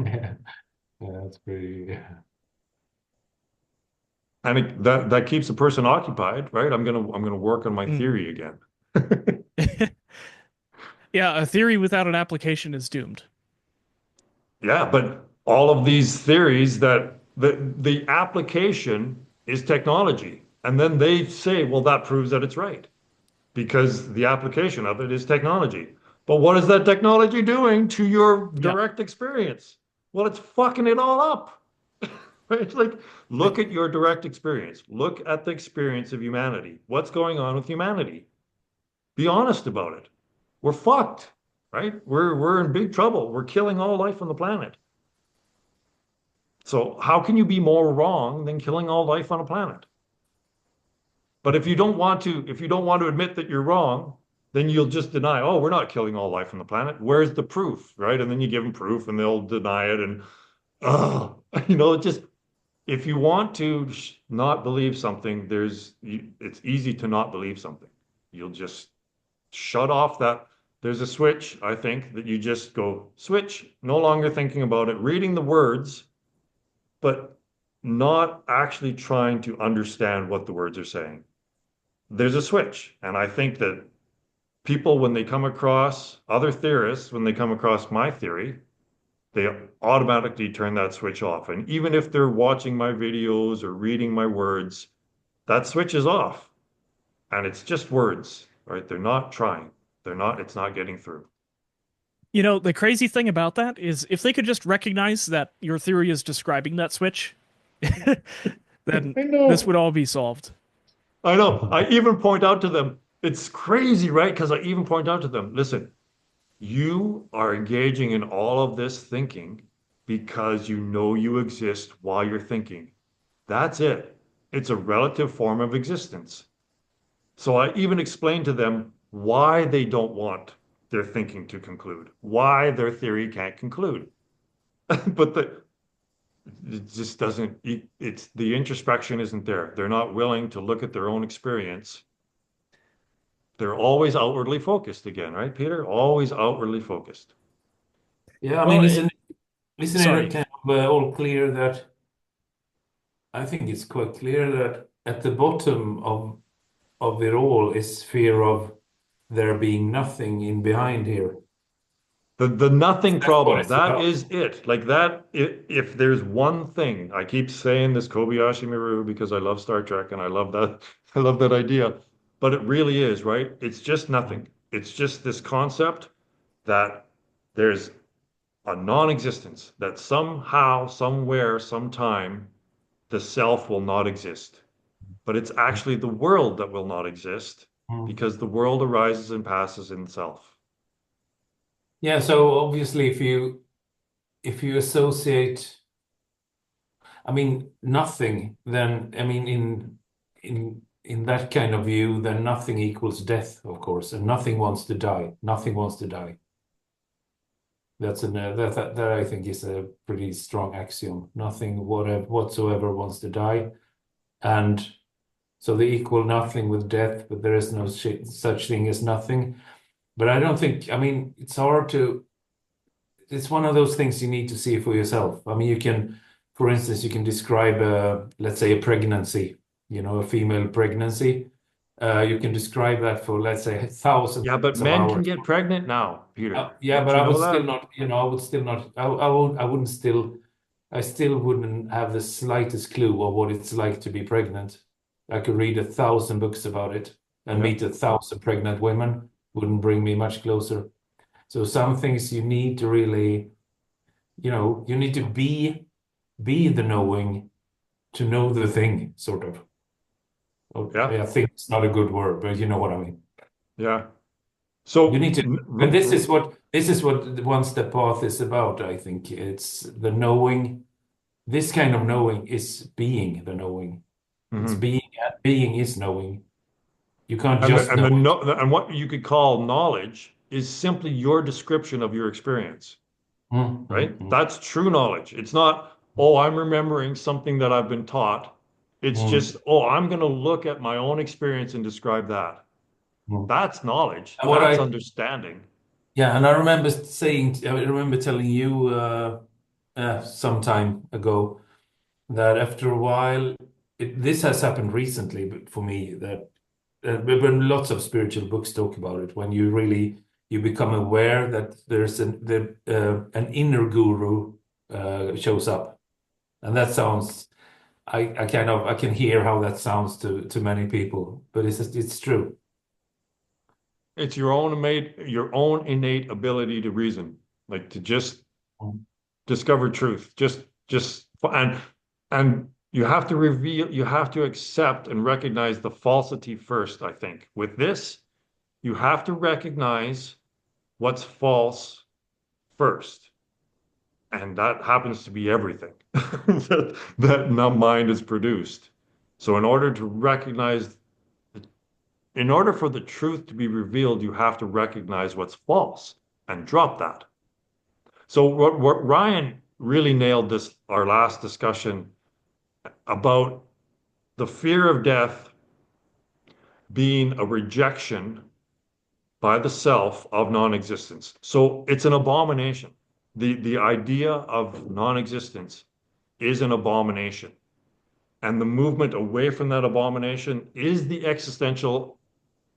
yeah, that's pretty. And that keeps a person occupied, right? I'm gonna work on my Mm. theory again. Yeah, a theory without an application is doomed. Yeah, but all of these theories that the application is technology. And then they say, well, that proves that it's right because the application of it is technology. But what is that technology doing to your Yeah. direct experience? Well, it's fucking it all up. Right? It's like, look at your direct experience. Look at the experience of humanity. What's going on with humanity? Be honest about it. We're fucked, right? We're in big trouble. We're killing all life on the planet. So how can you be more wrong than killing all life on a planet? But if you don't want to admit that you're wrong, then you'll just deny, oh, we're not killing all life on the planet. Where's the proof, right? And then you give them proof and they'll deny it. And, oh, it just, if you want to not believe something, it's easy to not believe something. You'll just shut off that. There's a switch, I think, that you just go switch, no longer thinking about it, reading the words, but not actually trying to understand what the words are saying. There's a switch. And I think that people, when they come across other theorists, when they come across my theory, they automatically turn that switch off. And even if they're watching my videos or reading my words, that switch is off. And it's just words, right? They're not trying. It's not getting through. The crazy thing about that is if they could just recognize that your theory is describing that switch, then I this know. would all be solved. I know. I even point out to them, it's crazy, right? Because I even point out to them, listen, you are engaging in all of this thinking because you know you exist while you're thinking. That's it. It's a relative form of existence. So I even explained to them why they don't want their thinking to conclude, why their theory can't conclude. But it just doesn't, it's the introspection isn't there. They're not willing to look at their own experience. They're always outwardly focused again, right, Peter? Always outwardly focused. Yeah, I Well, mean, isn't it sorry. kind of all clear that I think it's quite clear that at the bottom of it all is fear of there being nothing in behind here. The nothing That's what problem, it's that about. is it. Like that, if there's one thing, I keep saying this Kobayashi Maru because I love Star Trek and I love that, I love that idea. But it really is, right? It's just nothing. It's just this concept that there's a non-existence, that somehow, somewhere, sometime, the self will not exist. But it's actually the world that will not exist Mm. because the world arises and passes in self. Yeah, so obviously if you associate, I mean, nothing, then I mean in that kind of view, then nothing equals death, of course, and nothing wants to die. Nothing wants to die. That I think is a pretty strong axiom. Nothing whatsoever wants to die, and so they equal nothing with death, but there is no such thing as nothing. But I don't think, I mean, it's hard to. It's one of those things you need to see for yourself. I mean, you can, for instance, you can describe, let's say, a pregnancy, a female pregnancy. You can describe that for, let's say, thousands Yeah, but of men can hours. get pregnant now, Peter. Yeah, Don't but you I would know still that? not, I would still not, I wouldn't still, I still wouldn't have the slightest clue of what it's like to be pregnant. I could read 1,000 books about it and Yeah. meet 1,000 pregnant women, wouldn't bring me much closer. So some things you need to really, you need to be the knowing to know the thing, sort of. Oh, Yeah. yeah, I think it's not a good word, but you know what I mean. Yeah. You So, need to, and this is what the one step path is about, I think. It's the knowing. This kind of knowing is being the knowing. It's mhm. being is knowing. You can't And just know it. and what you could call knowledge is simply your description of your experience, Mm, right? mm, mm, That's true knowledge. It's not, oh, I'm remembering something that I've been taught. It's mm, just, oh, I'm going to look at my own experience and describe that. mm. That's knowledge. And what That's I understanding. Yeah, and I remember telling you some time ago that after a while, this has happened recently, but for me, that but lots of spiritual books talk about it. When you become aware that there's an inner guru shows up, and that sounds I can hear how that sounds to many people, but it's true. It's your own innate ability to reason, like to just discover truth. Just and you have to reveal, you have to accept and recognize the falsity first, I think. With this, you have to recognize what's false first. And that happens to be everything that mind is produced. So in order for the truth to be revealed, you have to recognize what's false and drop that. So what Ryan really nailed this, our last discussion about the fear of death being a rejection by the self of non-existence. So it's an abomination. The idea of non-existence is an abomination. And the movement away from that abomination is the existential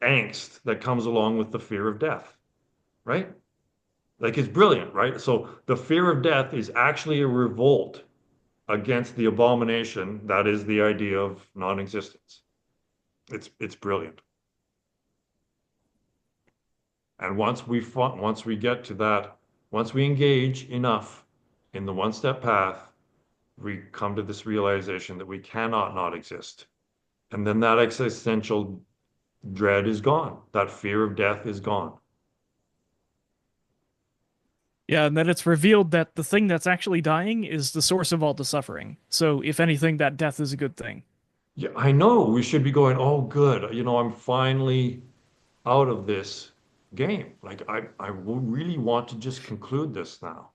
angst that comes along with the fear of death, right? Like it's brilliant, right? So the fear of death is actually a revolt against the abomination that is the idea of non-existence. It's brilliant. And once we get to that, once we engage enough in the one-step path, we come to this realization that we cannot not exist. And then that existential dread is gone. That fear of death is gone. Yeah, and then it's revealed that the thing that's actually dying is the source of all the suffering. So, if anything, that death is a good thing. Yeah, I know we should be going, oh, good. out of this game. Like I really want to just conclude this now.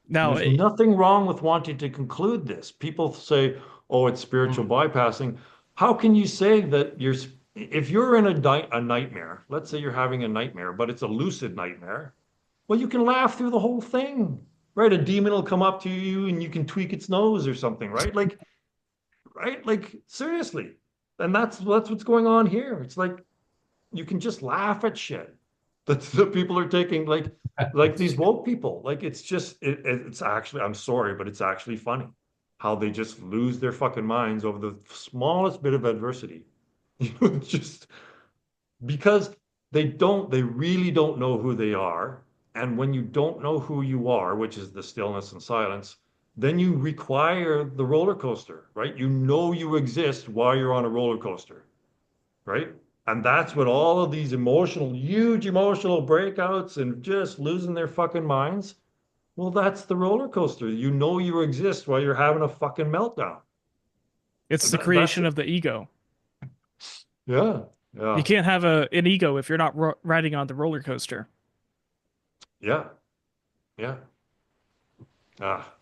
And Now, there's nothing wrong with wanting to conclude this. People say, "Oh, it's spiritual Mm. bypassing." How can you say that if you're in a nightmare, let's say you're having a nightmare, but it's a lucid nightmare, well, you can laugh through the whole thing, right? A demon will come up to you and you can tweak its nose or something, right? Like, right? Like, seriously. And that's what's going on here. It's like you can just laugh at shit that the people are taking like these woke people. Like it's just it's actually, I'm sorry, but it's actually funny how they just lose their fucking minds over the smallest bit of adversity. You know, just because they really don't know who they are. And when you don't know who you are, which is the stillness and silence, then you require the roller coaster, right? You know you exist while you're on a roller coaster, right? And that's what all of these huge emotional breakouts and just losing their fucking minds. Well, that's the roller coaster. You know you exist while you're having a fucking meltdown. it's the That's creation it. of the ego. Yeah, You yeah, can't have an ego if you're not riding on the roller coaster. yeah, yeah. Ah.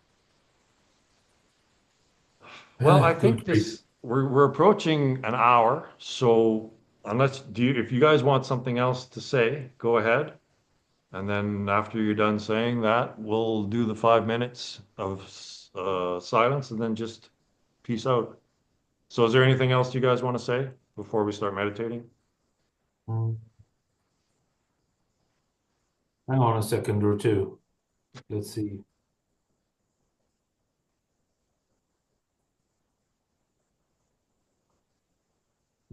Well, I Good think grief. we're approaching an hour, so if you guys want something else to say, go ahead. And then after you're done saying that, we'll do the 5 minutes of silence and then just peace out. So is there anything else you guys want to say before we start meditating? Mm. Hang on a second or two. Let's see.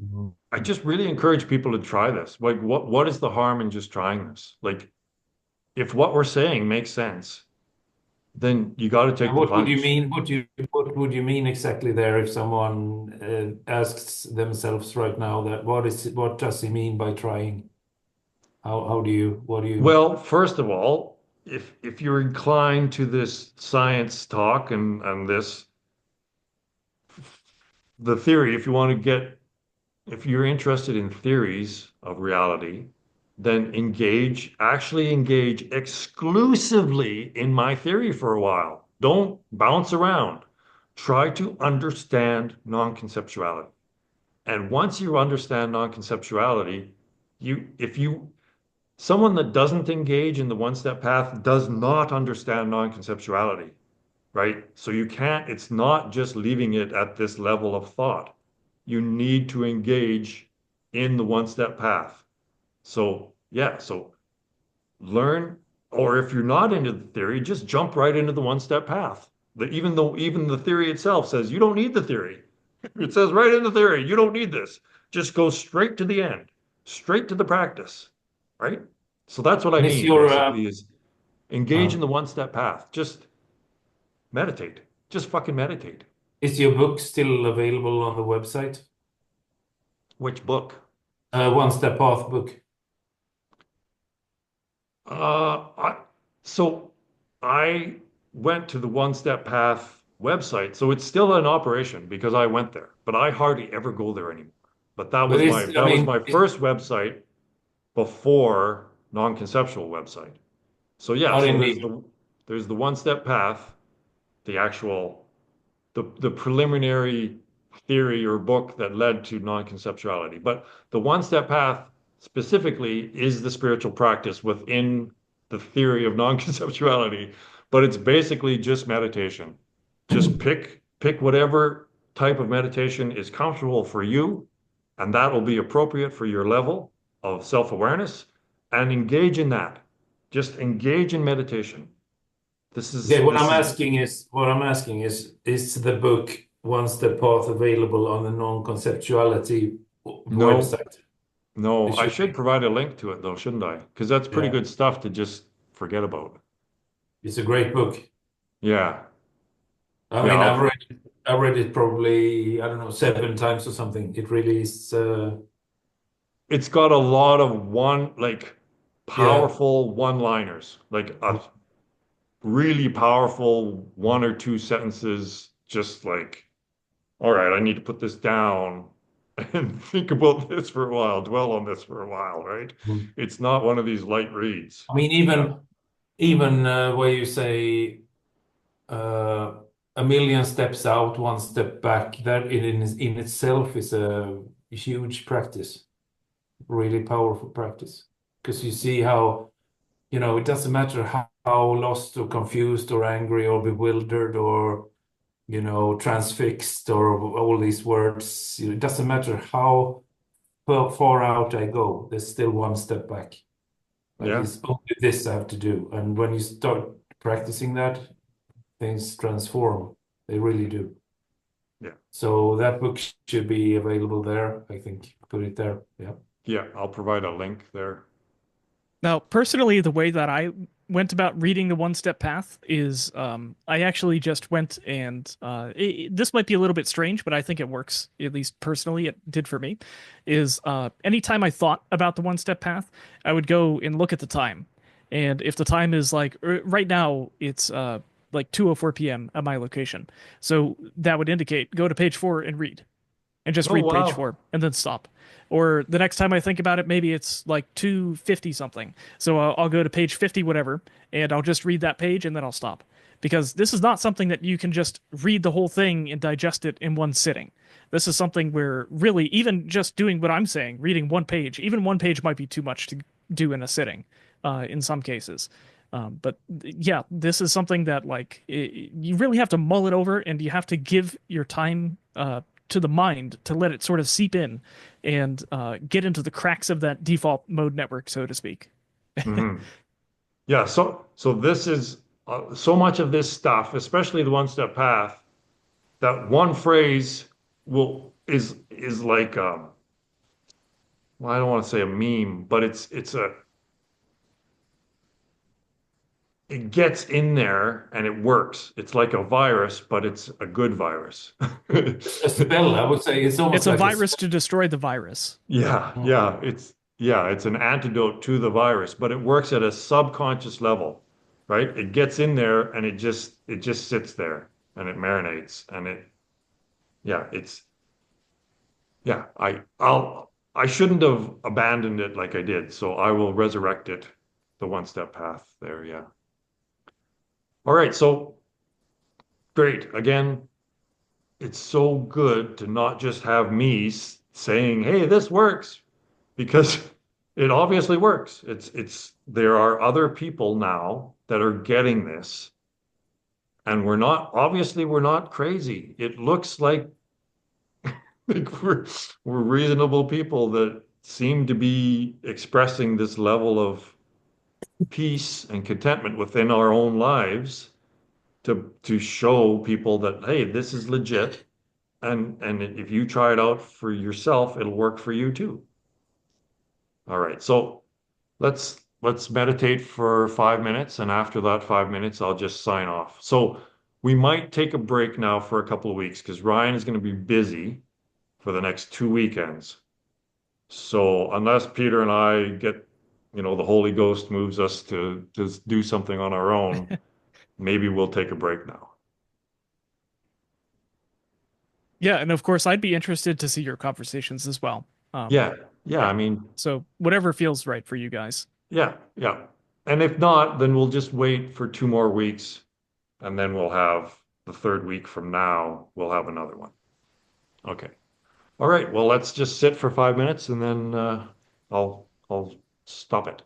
Mm. I just really encourage people to try this. Like, what is the harm in just trying this? Like, if what we're saying makes sense, then you got to take And the what would you plunge. mean? What would you mean exactly there if someone asks themselves right now that what does he mean by trying? How do you what do you Well, first of all, if you're inclined to this science talk and this the theory, if you're interested in theories of reality, then actually engage exclusively in my theory for a while. Don't bounce around. Try to understand non-conceptuality. And once you understand non-conceptuality, if you someone that doesn't engage in the one-step path does not understand non-conceptuality, right? So it's not just leaving it at this level of thought. You need to engage in the one-step path. So, yeah, so learn, or if you're not into the theory, just jump right into the one-step path. Even though even the theory itself says you don't need the theory. It says right in the theory, you don't need this. Just go straight to the end, straight to the practice, right? So that's what I and is mean your basically is engage uh, in the one-step path. Just meditate. Just fucking meditate. is your book still available on the website? Which book? One Step Path book. Uh, I, so I went to the One Step Path website, so it's still in operation because I went there, but I hardly ever go there anymore. But But I that was mean, my first website before non-conceptual website. So yeah, not so in the there's the One Step Path, the actual the preliminary theory or book that led to non-conceptuality. But the one-step path specifically is the spiritual practice within the theory of non-conceptuality, but it's basically just meditation. Just pick whatever type of meditation is comfortable for you, and that will be appropriate for your level of self-awareness, and engage in that. Just engage in meditation. Okay, This is what I'm asking is the book One Step Path available on the non-conceptuality no. website? No, It I should should be. provide a link to it though, shouldn't I? Because that's pretty Yeah, good stuff to just forget about. it's a great book. Yeah. I Yeah, mean, I read it probably, I don't know, 7 times or something. It really is, it's got a lot of yeah. powerful one-liners, like a really powerful one or two sentences, just like, all right, I need to put this down. and think about this for a while, dwell on this for a while, right? Mm. It's not one of these light reads. I mean, Yeah. even where you say uh, a million steps out, one step back, that in itself is a huge practice, really powerful practice. Because you see how, it doesn't matter how lost or confused or angry or bewildered or, transfixed or all these words. It doesn't matter how far out I go, there's still one step back. Like Yeah. it's only this I have to do. And when you start practicing that, things transform. They really do. Yeah. So that book should be available there. I think put it there. Yeah. Yeah. I'll provide a link there. Now, personally, the way that I went about reading the one step path is I actually just went and this might be a little bit strange, but I think it works, at least personally, it did for me. Is anytime I thought about the one step path, I would go and look at the time. And if the time is like right now, it's like 2:04 p.m. at my location. So that would indicate go to page 4 and read and just Oh, read page wow. 4 and then stop. Or the next time I think about it, maybe it's like 250 something. So I'll go to page 50, whatever, and I'll just read that page and then I'll stop. Because this is not something that you can just read the whole thing and digest it in one sitting. This is something where really, even just doing what I'm saying, reading one page, even one page might be too much to do in a sitting, in some cases. But yeah, this is something that like you really have to mull it over, and you have to give your time to the mind to let it sort of seep in and get into the cracks of that default mode network, so to speak. Hmm. Yeah. So this is so much of this stuff, especially the one step path, that one phrase is like well, I don't want to say a meme, but it gets in there and it works. It's like a virus, but it's a good virus. A spell, I would say it's It's almost a like a virus spell. to destroy the virus. Yeah, Mm. it's an antidote to the virus, but it works at a subconscious level, right? It gets in there and it just sits there and it marinates and yeah, it's yeah, I shouldn't have abandoned it like I did, so I will resurrect it, the one step path there, yeah. All right, so great. Again, it's so good to not just have me saying, "Hey, this works," because it obviously works. There are other people now that are getting this, and we're not crazy. It looks like we're reasonable people that seem to be expressing this level of peace and contentment within our own lives to show people that, hey, this is legit. And if you try it out for yourself, it'll work for you too. All right. So let's meditate for 5 minutes, and after that 5 minutes, I'll just sign off. So we might take a break now for a couple of weeks because Ryan is going to be busy for the next 2 weekends. So unless Peter and I get, the Holy Ghost moves us to do something on our own, maybe we'll take a break now. Yeah, and of course, I'd be interested to see your conversations as well. Um, Yeah, yeah. yeah. I mean, So whatever feels right for you guys. yeah, yeah. And if not, then we'll just wait for 2 more weeks, and then we'll have the third week from now, we'll have another one. Okay. All right. Well, let's just sit for 5 minutes and then I'll stop it.